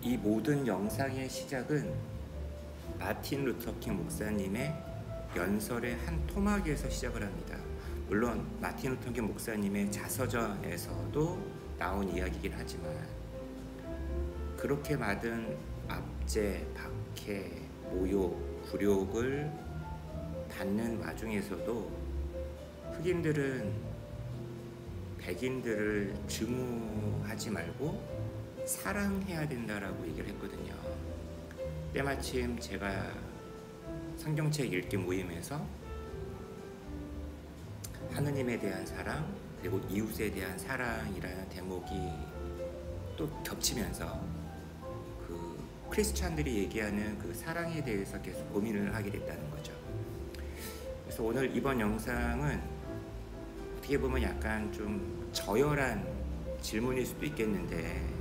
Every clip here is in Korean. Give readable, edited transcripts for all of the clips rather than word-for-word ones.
이 모든 영상의 시작은 마틴 루터킹 목사님의 연설의 한 토막에서 시작을 합니다. 물론 마틴 루터킹 목사님의 자서전에서도 나온 이야기이긴 하지만 그렇게 받은 압제, 박해, 모욕, 굴욕을 받는 와중에서도 흑인들은 백인들을 증오하지 말고 사랑해야 된다라고 얘기를 했거든요. 때마침 제가 성경책 읽기 모임에서 하느님에 대한 사랑 그리고 이웃에 대한 사랑이라는 대목이 또 겹치면서 그 크리스찬들이 얘기하는 그 사랑에 대해서 계속 고민을 하게 됐다는 거죠. 그래서 오늘 이번 영상은 어떻게 보면 약간 좀 저열한 질문일 수도 있겠는데,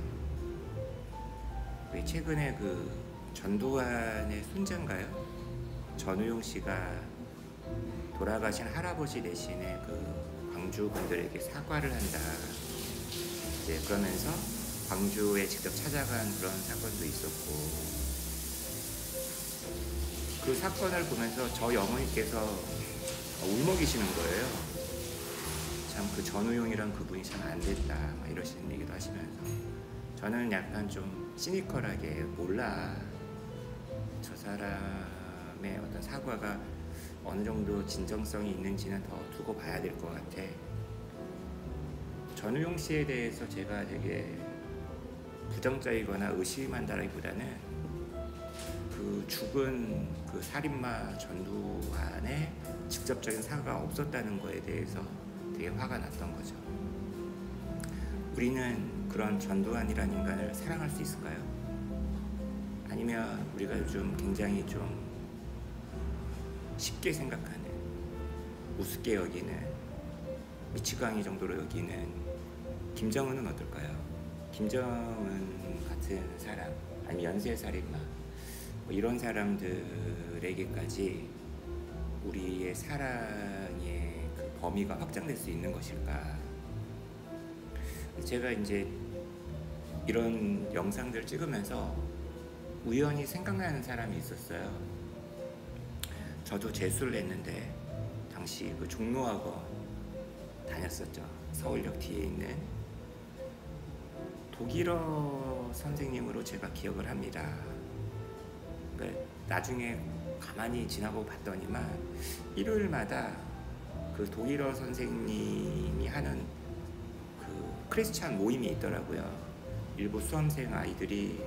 왜 최근에 그 전두환의 손자인가요? 전우용 씨가 돌아가신 할아버지 대신에 그 광주 분들에게 사과를 한다. 이제 그러면서 광주에 직접 찾아간 그런 사건도 있었고, 그 사건을 보면서 저희 어머니께서 울먹이시는 거예요. 참 그 전우용이란 그분이 참 안 됐다 막 이러시는 얘기도 하시면서, 저는 약간 좀 시니컬하게 몰라, 저 사람의 어떤 사과가 어느 정도 진정성이 있는지는 더 두고 봐야 될 것 같아. 전우용 씨에 대해서 제가 되게 부정적이거나 의심한다라기보다는 그 죽은 그 살인마 전두환의 직접적인 사과가 없었다는 거에 대해서 되게 화가 났던 거죠. 우리는 그런 전두환이라는 인간을 사랑할 수 있을까요? 아니면 우리가 요즘 굉장히 좀 쉽게 생각하는, 우습게 여기는, 미치광이 정도로 여기는 김정은은 어떨까요? 김정은 같은 사람, 아니면 연쇄살인마, 뭐 이런 사람들에게까지 우리의 사랑의 그 범위가 확장될 수 있는 것일까? 제가 이제 이런 영상들을 찍으면서 우연히 생각나는 사람이 있었어요. 저도 재수를 했는데 당시 그 종로학원 다녔었죠. 서울역 뒤에 있는 독일어 선생님으로 제가 기억을 합니다. 그러니까 나중에 가만히 지나고 봤더니만 일요일마다 그 독일어 선생님이 하는 그 크리스찬 모임이 있더라고요. 일부 수험생 아이들이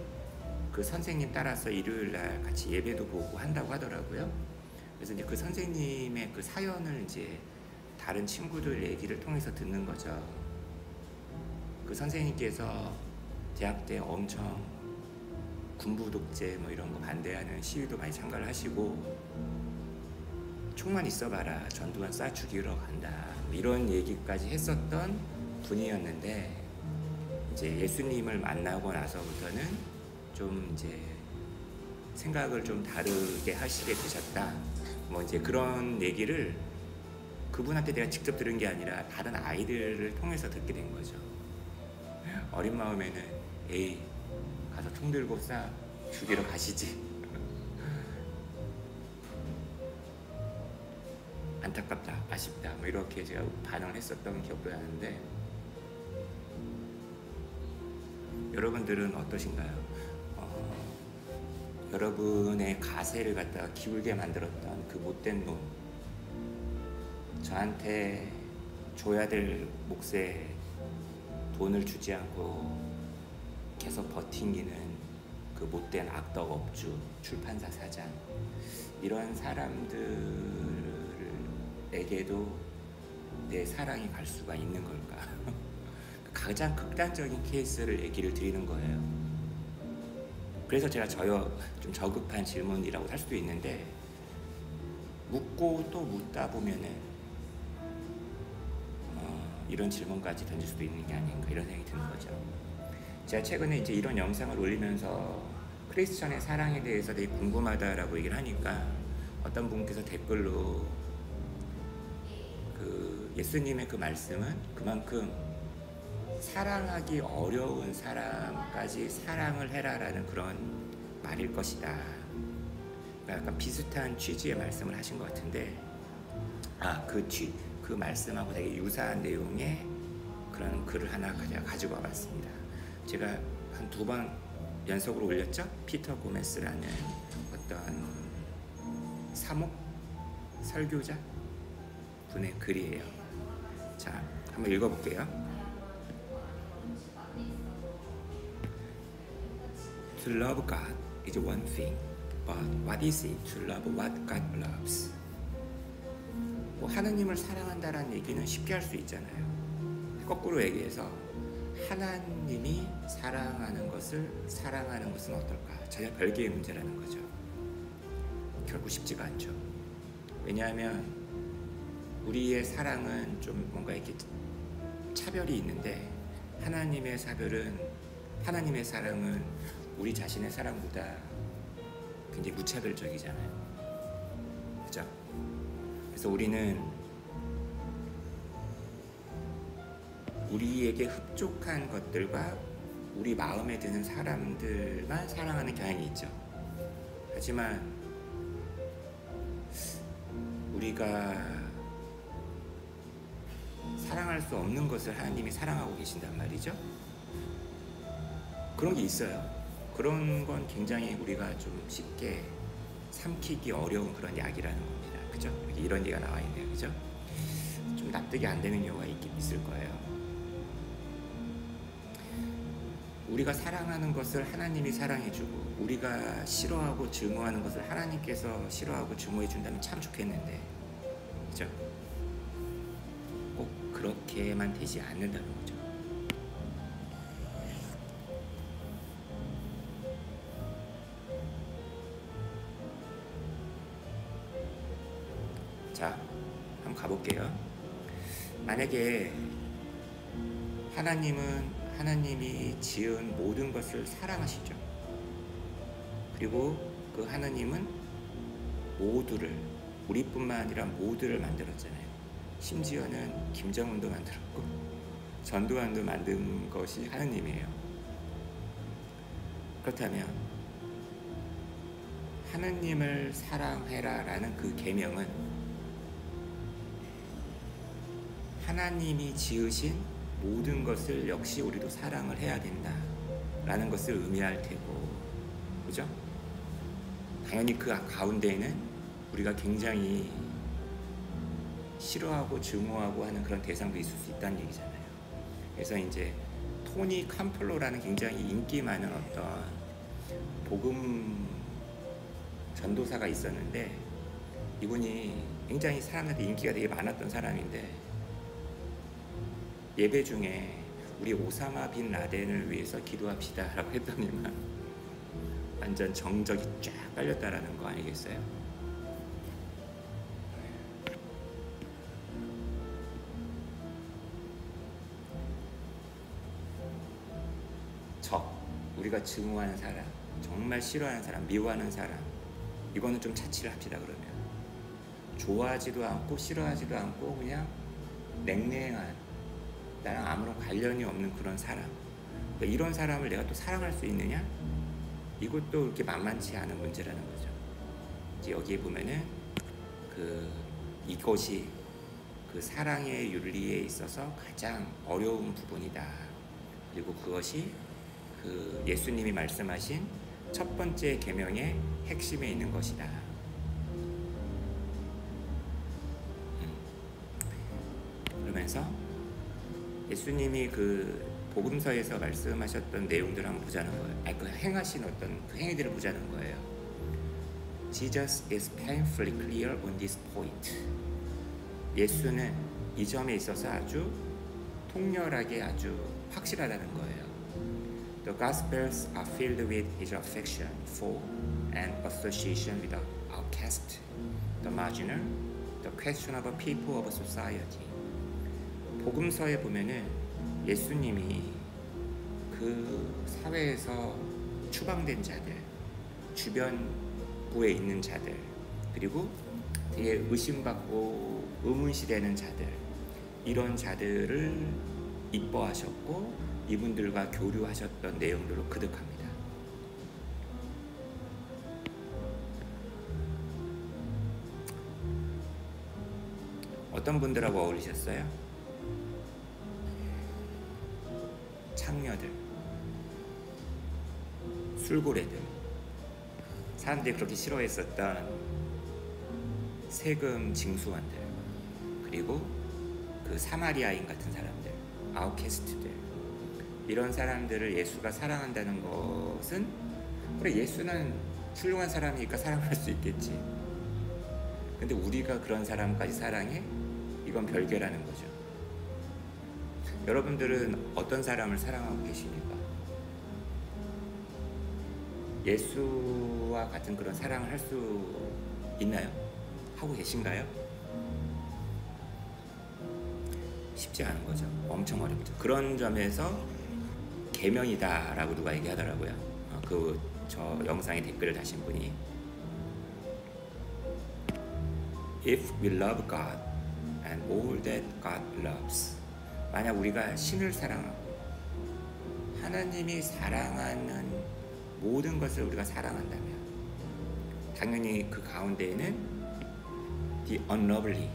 그 선생님 따라서 일요일날 같이 예배도 보고 한다고 하더라고요. 그래서 이제 그 선생님의 그 사연을 이제 다른 친구들 얘기를 통해서 듣는 거죠. 그 선생님께서 대학 때 엄청 군부 독재 뭐 이런 거 반대하는 시위도 많이 참가를 하시고, 총만 있어봐라 전두환 쏴 죽이러 간다 뭐 이런 얘기까지 했었던 분이었는데, 이제 예수님을 만나고 나서부터는 좀 이제 생각을 좀 다르게 하시게 되셨다, 뭐 이제 그런 얘기를 그분한테 내가 직접 들은 게 아니라 다른 아이들을 통해서 듣게 된 거죠. 어린 마음에는 에이 가서 총 들고 쏴 죽이러 가시지 안타깝다, 아쉽다 뭐 이렇게 제가 반응을 했었던 기억도 나는데, 여러분들은 어떠신가요? 여러분의 가세를 갖다가 기울게 만들었던 그 못된 놈, 저한테 줘야 될 몫에 돈을 주지 않고 계속 버팅기는 그 못된 악덕 업주, 출판사 사장, 이런 사람들에게도 내 사랑이 갈 수가 있는 걸까? 가장 극단적인 케이스를 얘기를 드리는 거예요. 그래서 제가 좀 저급한 질문이라고 할 수도 있는데, 묻고 또 묻다 보면은 이런 질문까지 던질 수도 있는 게 아닌가, 이런 생각이 드는 거죠. 제가 최근에 이제 이런 영상을 올리면서 크리스천의 사랑에 대해서 되게 궁금하다라고 얘기를 하니까 어떤 분께서 댓글로 그 예수님의 그 말씀은 그만큼 사랑하기 어려운 사람까지 사랑을 해라라는 그런 말일 것이다. 그러니까 약간 비슷한 취지의 말씀을 하신 것 같은데, 그 말씀하고 되게 유사한 내용의 그런 글을 하나 가지고 와봤습니다. 제가 한 2번 연속으로 올렸죠? 피터 고메스라는 어떤 사목 설교자 분의 글이에요. 자, 한번 읽어볼게요. To love God is one thing, but what is it to love what God loves? 뭐 하나님을 사랑한다라는 얘기는 쉽게 할 수 있잖아요. 거꾸로 얘기해서 하나님이 사랑하는 것은 어떨까? 전혀 별개의 문제라는 거죠. 결국 쉽지가 않죠. 왜냐하면 우리의 사랑은 좀 뭔가 이렇게 차별이 있는데 하나님의 사랑은 우리 자신의 사랑보다 굉장히 무차별적이잖아요. 그죠? 그래서 우리는 우리에게 흡족한 것들과 우리 마음에 드는 사람들만 사랑하는 경향이 있죠. 하지만 우리가 사랑할 수 없는 것을 하나님이 사랑하고 계신단 말이죠. 그런 게 있어요. 그런 건 굉장히 우리가 좀 쉽게 삼키기 어려운 그런 약이라는 겁니다. 그죠? 이런 얘기가 나와 있네요. 그죠? 좀 납득이 안 되는 경우가 있을 거예요. 우리가 사랑하는 것을 하나님이 사랑해주고 우리가 싫어하고 증오하는 것을 하나님께서 싫어하고 증오해준다면 참 좋겠는데, 그죠? 꼭 그렇게만 되지 않는다는 거죠. 자, 한번 가볼게요. 만약에 하나님이 지은 모든 것을 사랑하시죠. 그리고 그 하나님은 모두를, 우리뿐만 아니라 모두를 만들었잖아요. 심지어는 김정은도 만들었고 전두환도 만든 것이 하나님이에요. 그렇다면 하나님을 사랑해라라는 그 계명은 하나님이 지으신 모든 것을 역시 우리도 사랑을 해야 된다라는 것을 의미할 테고, 그죠? 당연히 그 가운데에는 우리가 굉장히 싫어하고 증오하고 하는 그런 대상도 있을 수 있다는 얘기잖아요. 그래서 이제 토니 캄플로라는 굉장히 인기 많은 어떤 복음 전도사가 있었는데, 이분이 굉장히 사람들한테 인기가 되게 많았던 사람인데, 예배 중에 우리 오사마 빈 라덴을 위해서 기도합시다 라고 했더니만 완전 정적이 쫙 깔렸다라는 거 아니겠어요? 우리가 증오하는 사람, 정말 싫어하는 사람, 미워하는 사람, 이거는 좀 차치를 합시다. 그러면 좋아하지도 않고 싫어하지도 않고 그냥 냉랭한, 나랑 아무런 관련이 없는 그런 사람, 그러니까 이런 사람을 내가 또 사랑할 수 있느냐? 이것도 그렇게 만만치 않은 문제라는 거죠. 이제 여기에 보면은 이것이 그 사랑의 윤리에 있어서 가장 어려운 부분이다. 그리고 그것이 그 예수님이 말씀하신 첫 번째 계명의 핵심에 있는 것이다. 그러면서 예수님이 그 복음서에서 말씀하셨던 내용들을 한번 보자는 거예요. 그 행하신 어떤 그 행위들을 보자는 거예요. Jesus is painfully clear on this point. 예수는 이 점에 있어서 아주 통렬하게 아주 확실하다는 거예요. The Gospels are filled with his affection for and association with the outcast, the marginal, the questionable people of society. 복음서에 보면은 예수님이 그 사회에서 추방된 자들, 주변부에 있는 자들, 그리고 되게 의심받고 의문시되는 자들, 이런 자들을 이뻐하셨고 이분들과 교류하셨던 내용들로 그득합니다. 어떤 분들하고 어울리셨어요? 창녀들, 술고래들, 사람들이 그렇게 싫어했었던 세금 징수원들, 그리고 그 사마리아인 같은 사람들, 아웃캐스트들, 이런 사람들을 예수가 사랑한다는 것은, 그래 예수는 훌륭한 사람이니까 사랑할 수 있겠지. 근데 우리가 그런 사람까지 사랑해? 이건 별개라는 거죠. 여러분들은 어떤 사람을 사랑하고 계십니까? 예수와 같은 그런 사랑을 할 수 있나요? 하고 계신가요? 쉽지 않은 거죠. 엄청 어렵죠. 그런 점에서 계명이다 라고 누가 얘기하더라고요. 저 영상에 댓글을 다신 분이, If we love God and all that God loves, 만약 우리가 신을 사랑하고 하나님이 사랑하는 모든 것을 우리가 사랑한다면, 당연히 그 가운데에는 the unlovely,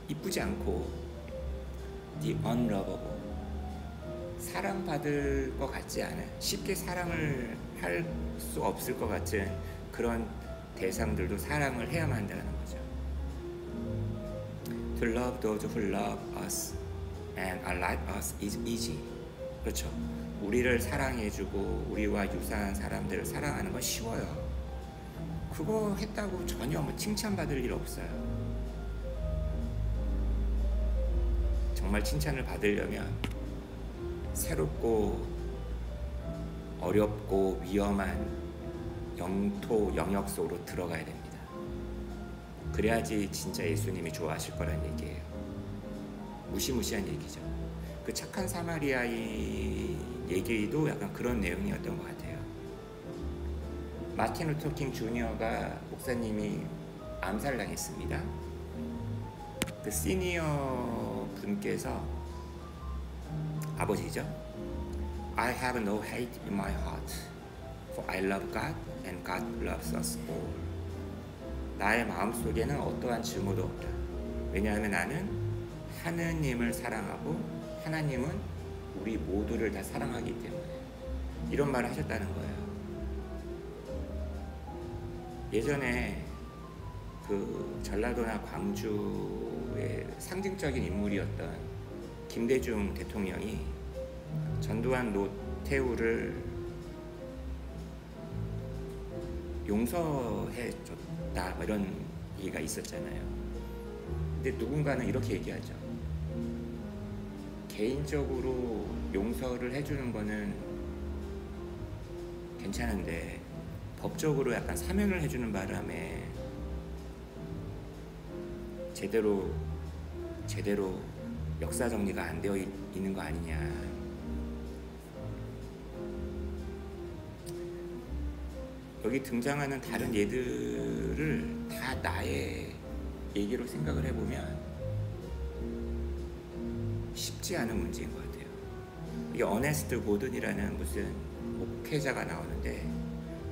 이쁘지 않고 the unlovable, 사랑받을 것 같지 않은, 쉽게 사랑을 할 수 없을 것 같은 그런 대상들도 사랑을 해야만 한다는 거죠. To love those who love us and are like us is easy. 그렇죠. 우리를 사랑해주고 우리와 유사한 사람들을 사랑하는 건 쉬워요. 그거 했다고 전혀 칭찬받을 일 없어요. 정말 칭찬을 받으려면 새롭고 어렵고 위험한 영역 속으로 들어가야 됩니다. 그래야지 진짜 예수님이 좋아하실 거란 얘기예요. 무시무시한 얘기죠. 그 착한 사마리아인 얘기도 약간 그런 내용이었던 것 같아요. 마틴 루터 킹 주니어가 목사님이 암살당했습니다. 그 시니어 분께서, 아버지죠. I have no hate in my heart, for I love God and God loves us all. 나의 마음속에는 어떠한 증오도 없다. 왜냐하면 나는 하느님을 사랑하고 하나님은 우리 모두를 다 사랑하기 때문에. 이런 말을 하셨다는 거예요. 예전에 그 전라도나 광주의 상징적인 인물이었던 김대중 대통령이 전두환 노태우를 용서해 줬다, 뭐 이런 얘기가 있었잖아요. 근데 누군가는 이렇게 얘기하죠. 개인적으로 용서를 해주는 거는 괜찮은데 법적으로 약간 사면을 해주는 바람에 제대로 역사 정리가 안 되어 있는 거 아니냐. 여기 등장하는 다른 예들을 다 나의 얘기로 생각을 해보면 쉽지 않은 문제인 것 같아요. 이게 어네스트 고든이라는 무슨 목회자가 나오는데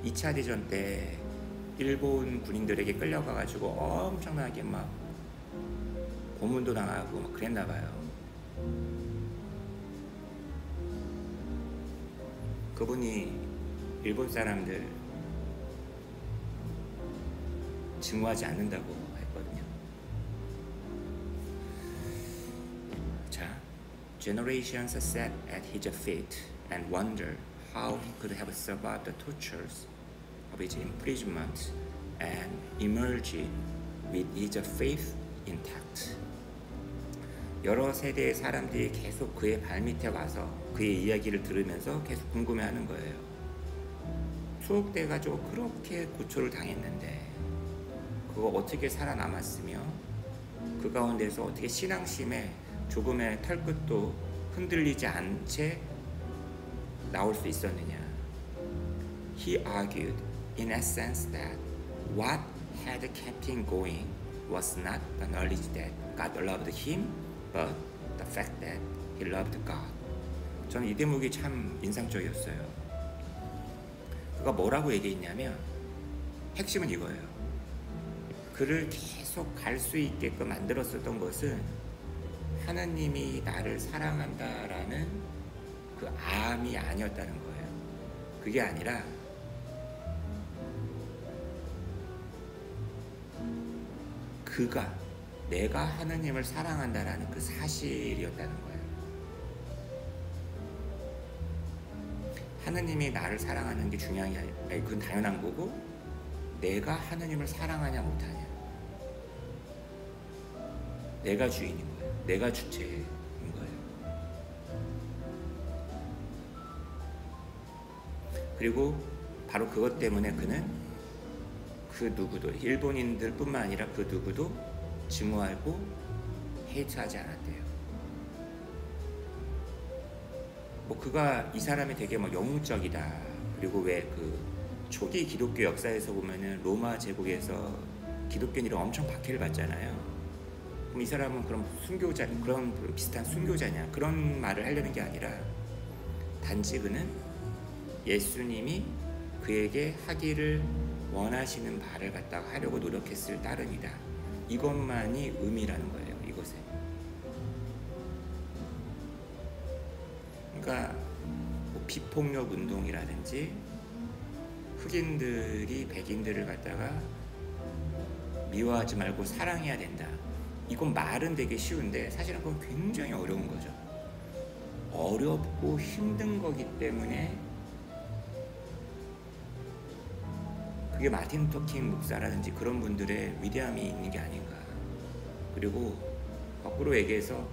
2차 대전 때 일본 군인들에게 끌려가가지고 엄청나게 막 고문도 당하고 막 그랬나 봐요. 그분이 일본 사람들 증오하지 않는다고 했거든요. 자, generations sat at his feet and wondered how he could have survived the tortures of his imprisonment and emerged with his faith intact. 여러 세대의 사람들이 계속 그의 발밑에 와서 그의 이야기를 들으면서 계속 궁금해하는 거예요. 투옥돼가지고 그렇게 고초를 당했는데 그거 어떻게 살아남았으며 그 가운데서 어떻게 신앙심에 조금의 털끝도 흔들리지 않은 채 나올 수 있었느냐. He argued in essence that what had kept him going was not the knowledge that God loved him, but the fact that he loved God. 저는 이 대목이 참 인상적이었어요. 그가 뭐라고 얘기했냐면 핵심은 이거예요. 그를 계속 갈 수 있게끔 만들었었던 것은 하나님이 나를 사랑한다라는 그 암이 아니었다는 거예요. 그게 아니라 내가 하나님을 사랑한다라는 그 사실이었다는 거예요. 하나님이 나를 사랑하는 게 중요한 게 아니라, 그건 당연한 거고, 내가 하나님을 사랑하냐 못하냐, 내가 주인인 거예요. 내가 주체인 거예요. 그리고 바로 그것 때문에 그는 그 누구도, 일본인들 뿐만 아니라 그 누구도 증오하고 헤이트하지 않았대요. 뭐 그가 이 사람이 되게 뭐 영웅적이다. 그리고 왜 그 초기 기독교 역사에서 보면은 로마 제국에서 기독교인들이 엄청 박해를 받잖아요. 그럼 이 사람은 그런 순교자, 그런 비슷한 순교자냐, 그런 말을 하려는 게 아니라 단지 그는 예수님이 그에게 하기를 원하시는 바를 갖다가 하려고 노력했을 따름이다. 이것만이 의미라는 거예요. 이것에. 그러니까 뭐 비폭력 운동이라든지 흑인들이 백인들을 갖다가 미워하지 말고 사랑해야 된다. 이건 말은 되게 쉬운데 사실은 그건 굉장히 어려운 거죠. 어렵고 힘든 거기 때문에 그게 마틴 루터 킹 목사라든지 그런 분들의 위대함이 있는 게 아닌가. 그리고 거꾸로 얘기해서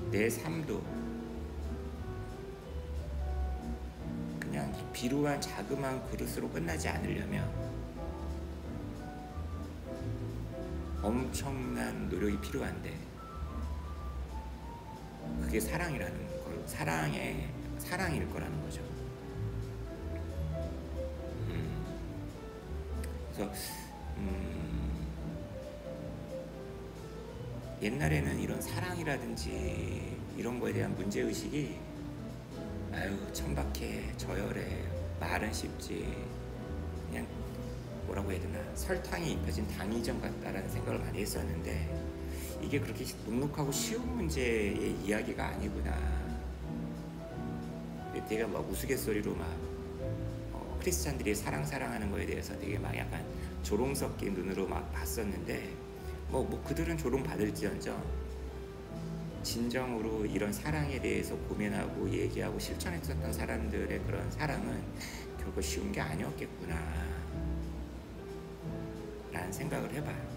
내 삶도 그냥 비루한 자그마한 그릇으로 끝나지 않으려면 엄청난 노력이 필요한데, 그게 사랑이라는 걸, 사랑일 거라는 거죠. 그래서 옛날에는 이런 사랑이라든지 이런 거에 대한 문제의식이 아유 천박해, 저열해, 말은 쉽지, 그냥 뭐라고 해야 되나, 설탕이 입혀진 당이점 같다라는 생각을 많이 했었는데 이게 그렇게 눅눅하고 쉬운 문제의 이야기가 아니구나. 내가 막 우스갯소리로 막 크리스찬들이 사랑하는 거에 대해서 되게 막 약간 조롱 섞인 눈으로 막 봤었는데 뭐 그들은 조롱 받을지언정 진정으로 이런 사랑에 대해서 고민하고 얘기하고 실천했었던 사람들의 그런 사랑은 결코 쉬운 게 아니었겠구나 라는 생각을 해봐요.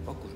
거꾸로.